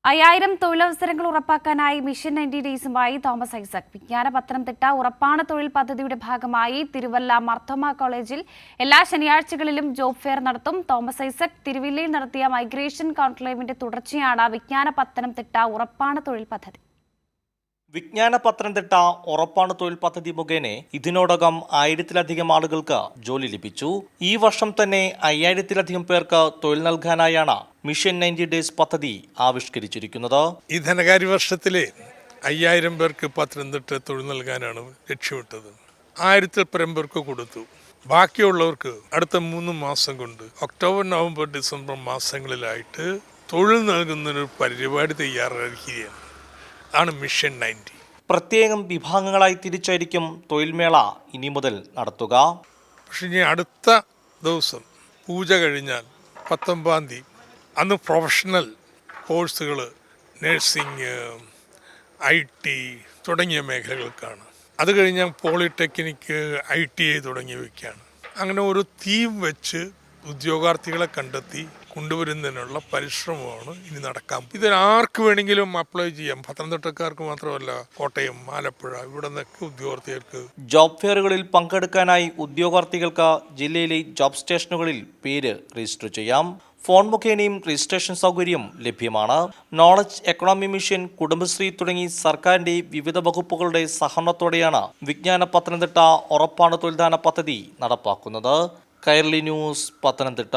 5000 തൊഴിലവസരങ്ങൾ ഉറപ്പാക്കാനായി mission 90 ഡേയ്സുമായി Thomas Isaac. വിജ്ഞാന പത്തനംതിട്ട ഉറപ്പാണ് തൊഴിൽ പദ്ധതിയുടെ ഭാഗമായി തിരുവല്ല മാർത്തോമ കോളേജിൽ എല്ലാ ശനിയാഴ്ചകളിലും ജോബ് ഫെയർ നടത്തും. തോമസ് ഐസക് തിരുവല്ലയിൽ നടത്തിയ മൈഗ്രേഷൻ കോൺക്ലേവിന്റെ തുടർച്ചയാണ് വിജ്ഞാന പത്തനംതിട്ട ഉറപ്പാണ് തൊഴിൽ പദ്ധതി. വിജ്ഞാന പത്തനംതിട്ട ഉറപ്പാണ് തൊഴിൽ പദ്ധതി മുഖേന ഇതിനോടകം 1000-ലധികം ആളുകൾക്ക് ജോലി ലഭിച്ചു. ഈ വർഷം തന്നെ 5000-ലധികം പേർക്ക് തൊഴിൽ നൽകാനായാണ് മിഷൻ 90 ഡേയ്സ് പദ്ധതി ആവിഷ്കരിച്ചിരിക്കുന്നത്. ഈ ധനകാര്യ വർഷത്തിലെ 5000 പേർക്ക് പത്തനംതിട്ട തൊഴിൽ നൽകാനാണ് ലക്ഷ്യമിട്ടത്. 1000-ൽ പരം പേർക്ക് കൊടുത്തു. ബാക്കിയുള്ളവർക്ക് അടുത്ത 3 മാസം കൊണ്ട് ഒക്ടോബർ, നവംബർ, ഡിസംബർ മാസങ്ങളിലായിട്ട് തൊഴിൽ നൽകുന്നൊരു പരിപാടി തയ്യാറാക്കുകയാണ്. ആണ് മിഷൻ 90. പ്രത്യേകം വിഭാഗങ്ങളായി തിരിച്ചായിരിക്കും തൊഴിൽമേള ഇനി മുതൽ നടത്തുക. പക്ഷെ ഇനി അടുത്ത ദിവസം പൂജ കഴിഞ്ഞാൽ 19-ാം തീയതി അന്ന് പ്രൊഫഷണൽ കോഴ്സുകൾ, നഴ്സിംഗ്, IT തുടങ്ങിയ മേഖലകൾക്കാണ്. അത് കഴിഞ്ഞാൽ പോളിടെക്നിക്ക്, ITI തുടങ്ങിയവയ്ക്കാണ്. അങ്ങനെ ഒരു തീം വെച്ച് ഉദ്യോഗാർത്ഥികളെ കണ്ടെത്തി കൊണ്ടുവരുന്നതിനുള്ള പരിശ്രമമാണ് ഇനി നടക്കാം. ഇതിനാർക്ക് വേണമെങ്കിലും അപ്ലൈ ചെയ്യാം. പത്തനംതിട്ടക്കാർക്ക് മാത്രമല്ല, കോട്ടയം, ആലപ്പുഴ ഇവിടെ നിന്നൊക്കെ ഉദ്യോഗാർത്ഥികൾക്ക്. ജോബ് ഫെയറുകളിൽ പങ്കെടുക്കാനായി ഉദ്യോഗാർത്ഥികൾക്ക് ജില്ലയിലെ ജോബ് സ്റ്റേഷനുകളിൽ പേര് രജിസ്റ്റർ ചെയ്യാം. ഫോൺ മുഖേനയും രജിസ്ട്രേഷൻ സൗകര്യം ലഭ്യമാണ്. നോളജ് എക്കണോമി മിഷൻ, കുടുംബശ്രീ തുടങ്ങി സർക്കാരിന്റെ വിവിധ വകുപ്പുകളുടെ സഹകരണത്തോടെയാണ് വിജ്ഞാന പത്തനംതിട്ട ഉറപ്പാണ് തൊഴിൽദാന പദ്ധതി നടപ്പാക്കുന്നത്. കൈരളി ന്യൂസ്, പത്തനംതിട്ട.